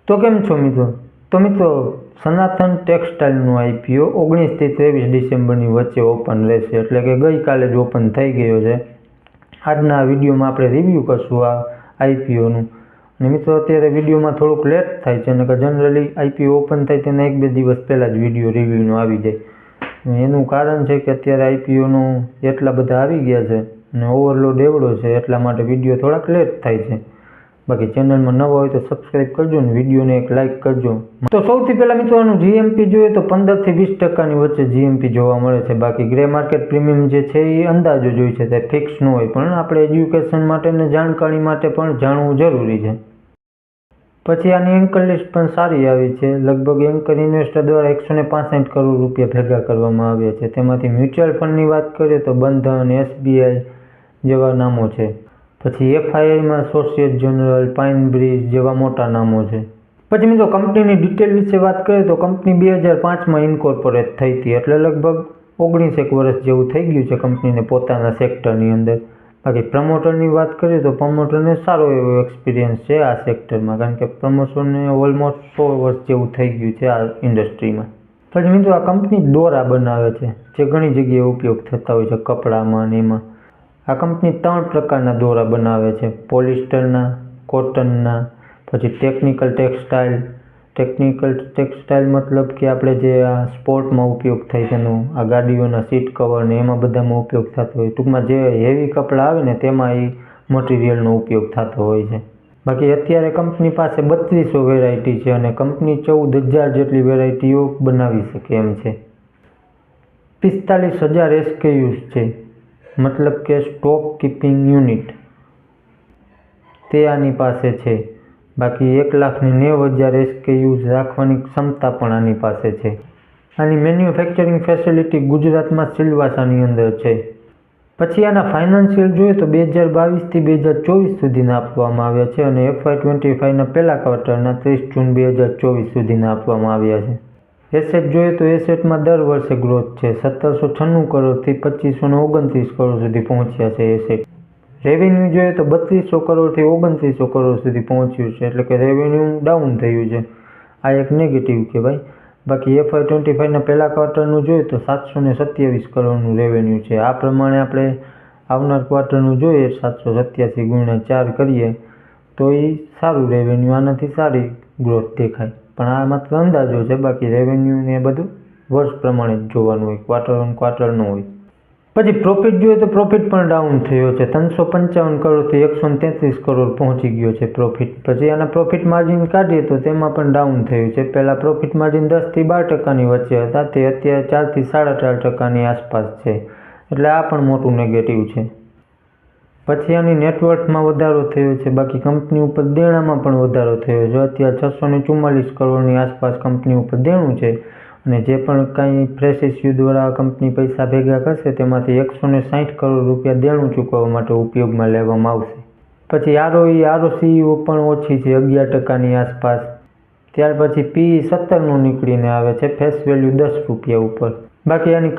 તો કેમ છો મિત્રો? તો મિત્રો, સનાતન ટેક્સટાઇલનું આઈપીઓ 19 થી 23 ડિસેમ્બરની વચ્ચે ઓપન રહેશે, એટલે કે ગઈકાલે જ ઓપન થઈ ગયો છે. આજના વિડીયોમાં આપણે રિવ્યૂ કરશું આ આઈપીઓનું. અને મિત્રો, અત્યારે વિડીયોમાં થોડુંક લેટ થાય છે, અને કે જનરલી આઈપીઓ ઓપન થાય તેના 1-2 દિવસ પહેલાં જ વિડીયો રિવ્યૂનો આવી જાય. એનું કારણ છે કે અત્યારે આઈપીઓનો એટલા બધા આવી ગયા છે અને ઓવરલોડ એવડો છે, એટલા માટે વિડીયો થોડાક લેટ થાય છે. બાકી ચેનલમાં નવા હોય તો સબસ્ક્રાઈબ કરજો ને વિડીયોને એક લાઇક કરજો. તો સૌથી પહેલાં મિત્રો, આનું જીએમપી જોઈએ તો 15 થી 20% વચ્ચે જીએમપી જોવા મળે છે. બાકી ગ્રે માર્કેટ પ્રીમિયમ જે છે એ અંદાજો જોઈ છે, તે ફિક્સ ન હોય, પણ આપણે એજ્યુકેશન માટે અને જાણકારી માટે પણ જાણવું જરૂરી છે. પછી આની એન્કર લિસ્ટ પણ સારી આવી છે. લગભગ એન્કર ઇન્વેસ્ટર દ્વારા 165 કરોડ રૂપિયા ભેગા કરવામાં આવ્યા છે. તેમાંથી મ્યુચ્યુઅલ ફંડની વાત કરીએ તો બંધન, એસબીઆઈ જેવા નામો છે. પછી એફઆઈઆઈમાં સોશિયલ જનરલ, પાઇન બ્રિજ જેવા મોટા નામો છે. પછી મિત્રો, કંપનીની ડિટેલ વિશે વાત કરીએ તો કંપની 2005માં ઇન્કોર્પોરેટ થઈ હતી, એટલે લગભગ 19 વર્ષ જેવું થઈ ગયું છે કંપનીને પોતાના સેક્ટરની અંદર. બાકી પ્રમોટરની વાત કરીએ તો પ્રમોટરને સારો એવો એક્સપિરિયન્સ છે આ સેક્ટરમાં, કારણ કે પ્રમોટરને ઓલમોસ્ટ 100 વર્ષ જેવું થઈ ગયું છે આ ઇન્ડસ્ટ્રીમાં. પછી મિત્રો, આ કંપની દોરા બનાવે છે, જે ઘણી જગ્યાએ ઉપયોગ થતા હોય છે, કપડામાં અને એમાં. આ કંપની 3 પ્રકારના દોરા બનાવે છે: પોલિસ્ટરના, કોટનના, પછી ટેકનિકલ ટેક્સટાઇલ. ટેકનિકલ ટેક્સટાઇલ મતલબ કે આપણે જે આ સ્પોર્ટમાં ઉપયોગ થાય તેનો, આ ગાડીઓના સીટ કવર ને એમાં બધામાં ઉપયોગ થતો હોય. ટૂંકમાં જે હેવી કપડાં આવે ને તેમાં એ મટીરિયલનો ઉપયોગ થતો હોય છે. બાકી અત્યારે કંપની પાસે 3200 વેરાયટી છે અને કંપની 14,000 જેટલી વેરાયટીઓ બનાવી શકે એમ છે. 45,000 SKUs છે, મતલબ કે સ્ટોક કીપિંગ યુનિટ, તે આની પાસે છે. બાકી 1,90,000 SKUs રાખવાની ક્ષમતા પણ આની પાસે છે. આની મેન્યુફેક્ચરિંગ ફેસિલિટી ગુજરાતમાં સિલવાસાની અંદર છે. પછી આના ફાઇનાન્શિયલ જોઈએ તો 2022 થી 2024 સુધીના આપવામાં આવ્યા છે અને FY25ના પહેલા ક્વાર્ટરના 30 જૂન 2024 સુધીના આપવામાં આવ્યા છે. એસેટ જોઈએ તો એસેટમાં દર વર્ષે ગ્રોથ છે. 1796 કરોડથી 2529 કરોડ સુધી પહોંચ્યા છે એસેટ. રેવન્યુ જોઈએ તો 3200 કરોડથી 2900 કરોડ સુધી પહોંચ્યું છે, એટલે કે રેવન્યુ ડાઉન થયું છે. આ એક નેગેટિવ કહેવાય. બાકી FY25ના પહેલા ક્વાર્ટરનું જોઈએ તો 727 કરોડનું રેવન્યુ છે. આ પ્રમાણે આપણે આવનાર ક્વાર્ટરનું જોઈએ 787 × 4 કરીએ તો એ સારું રેવન્યુ, આનાથી સારી ગ્રોથ દેખાય. પણ આ માત્ર અંદાજો છે, બાકી રેવન્યુ ને બધું વર્ષ પ્રમાણે જ જોવાનું હોય, ક્વાર્ટર ઓન ક્વાર્ટર ન હોય. પછી પ્રોફિટ જોઈએ તો પ્રોફિટ પણ ડાઉન થયો છે. 355 કરોડથી 133 કરોડ પહોંચી ગયો છે પ્રોફિટ. પછી આના પ્રોફિટ માર્જિન કાઢીએ તો તેમાં પણ ડાઉન થયું છે. પહેલાં પ્રોફિટ માર્જિન 10 થી 12%ની વચ્ચે હતા, તે અત્યારે 4 થી 4.5%ની આસપાસ છે, એટલે આ પણ મોટું નેગેટિવ છે. પછી આની નેટવર્થમાં વધારો થયો છે. બાકી કંપની ઉપર દેણામાં પણ વધારો થયો છે. અત્યારે 644 કરોડની આસપાસ કંપની ઉપર દેણું છે અને જે પણ કાંઈ ફ્રેશ ઇસ્યુ દ્વારા કંપની પૈસા ભેગા કરશે તેમાંથી 160 કરોડ રૂપિયા દેણું ચૂકવવા માટે ઉપયોગમાં લેવામાં આવશે. પછી ROCE પણ ઓછી છે, 11%ની આસપાસ. ત્યાર પછી PE 17નું નીકળીને આવે છે, ફેસ વેલ્યુ 10 રૂપિયા ઉપર. બાકી આની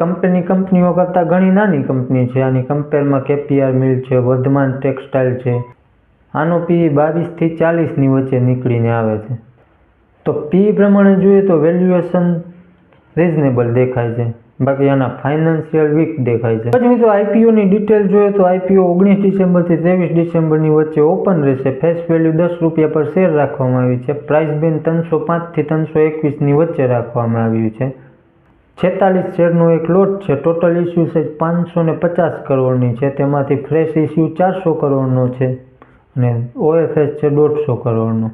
કંપનીઓ કરતાં ઘણી નાની કંપની છે. આની કમ્પેરમાં KPR મિલ છે, વર્ધમાન ટેક્સટાઇલ છે. આનો PE 22 થી 40ની વચ્ચે નીકળીને આવે છે. તો PE પ્રમાણે જોઈએ તો વેલ્યુએશન રિઝનેબલ દેખાય છે. બાકી આના ફાઇનાન્શિયલ વીક દેખાય છે. પછી મિત્રો, આઈપીઓની ડિટેલ જોઈએ તો આઈપીઓ 19 ડિસેમ્બરથી 23 ડિસેમ્બરની વચ્ચે ઓપન રહેશે. ફેસ વેલ્યુ 10 રૂપિયા પર શેર રાખવામાં આવી છે. પ્રાઇસ બેન્ડ 305 થી 321ની વચ્ચે રાખવામાં આવ્યું છે. 46 શેરનો એક લોટ છે. ટોટલ ઇસ્યુ સાઇઝ 550 કરોડની છે. તેમાંથી ફ્રેશ ઇસ્યુ 400 કરોડનો છે અને OFS છે 150 કરોડનો.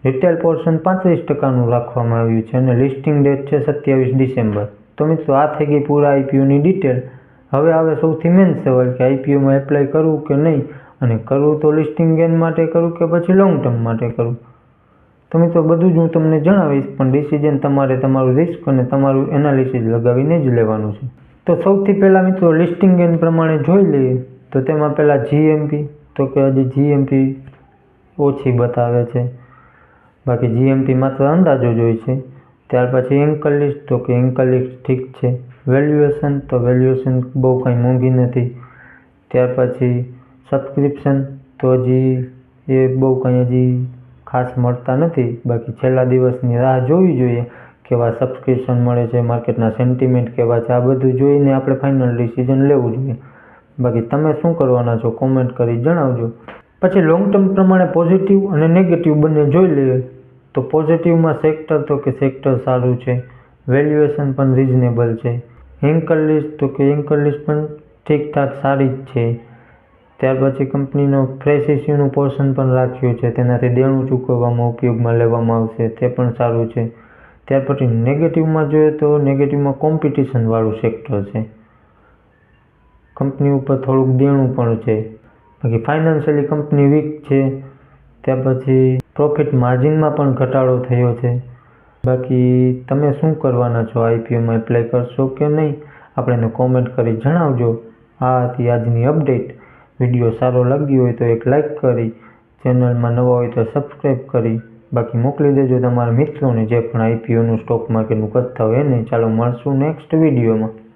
રિટેલ પોર્શન 35%નું રાખવામાં આવ્યું છે અને લિસ્ટિંગ ડેટ છે 27 ડિસેમ્બર. તો મિત્રો, આ થઈ ગઈ પૂરા આઈપીઓની ડિટેલ. હવે આવે સૌથી મેઇન સવાલ કે આઈપીઓમાં એપ્લાય કરવું કે નહીં, અને કરવું તો લિસ્ટિંગ ગેઇન માટે કરું કે પછી લોંગ ટર્મ માટે કરું. તો મિત્રો, બધું જ હું તમને જણાવીશ, પણ ડિસિઝન તમારે તમારું રિસ્ક અને તમારું એનાલિસિસ લગાવીને જ લેવાનું છે. તો સૌથી પહેલાં મિત્રો, લિસ્ટિંગ ગેઇન પ્રમાણે જોઈ લઈએ તો તેમાં પહેલાં જીએમપી, તો કે હજી જીએમપી ઓછી બતાવે છે. બાકી જીએમપી માત્ર અંદાજો જોઈ છે. ત્યાર પછી એન્કર લિસ્ટ, તો કે એન્કર લિસ્ટ ઠીક છે. વેલ્યુએશન, તો વેલ્યુએશન બહુ કાંઈ મોંઘી નથી. ત્યાર પછી સબસ્ક્રિપ્શન, તો હજી એ બહુ કાંઈ હજી ખાસ મળતા નથી, બાકી છેલ્લા દિવસની રાહ જોવી જોઈએ, કેવા સબસ્ક્રિપ્શન મળે છે, માર્કેટના સેન્ટિમેન્ટ કેવા છે, આ બધું જોઈને આપણે ફાઇનલ ડિસિઝન લેવું જોઈએ. બાકી તમે શું કરવાના છો કોમેન્ટ કરી જણાવજો. પછી લોંગ ટર્મ પ્રમાણે પોઝિટિવ અને નેગેટિવ બંને જોઈ લઈએ. તો પોઝિટિવમાં સેક્ટર તો કે સેક્ટર સારું છે, વેલ્યુએશન પણ રિઝનેબલ છે. એન્કર લિસ્ટ તો કે એન્કર લિસ્ટ પણ ઠીકઠાક સારી જ છે. ત્યાર પછી કંપનીનો ફ્રેશ ઇસ્યુનું પોર્શન પણ રાખ્યું છે, તેનાથી દેણું ચૂકવવામાં ઉપયોગમાં લેવામાં આવશે, તે પણ સારું છે. ત્યાર પછી નેગેટિવમાં જોઈએ તો નેગેટિવમાં કોમ્પિટિશનવાળું સેક્ટર છે, કંપની ઉપર થોડુંક દેણું પણ છે. બાકી ફાઇનાન્શિયલી કંપની વીક છે. ત્યાર પછી પ્રોફિટ માર્જિનમાં પણ ઘટાડો થયો છે. બાકી તમે શું કરવાના છો, આઈપીઓમાં એપ્લાય કરશો કે નહીં, આપણે કોમેન્ટ કરી જણાવજો. આ હતી આજની અપડેટ. વિડીયો સારો લાગ્યો હોય તો એક લાઇક કરી, ચેનલમાં નવા હોય તો સબસ્ક્રાઈબ કરી, બાકી મોકલી દેજો તમારા મિત્રોને જે પણ આઈપીઓનું સ્ટોક માર્કેટનું કરતા હોય એને. ચાલો મળશું નેક્સ્ટ વિડીયોમાં.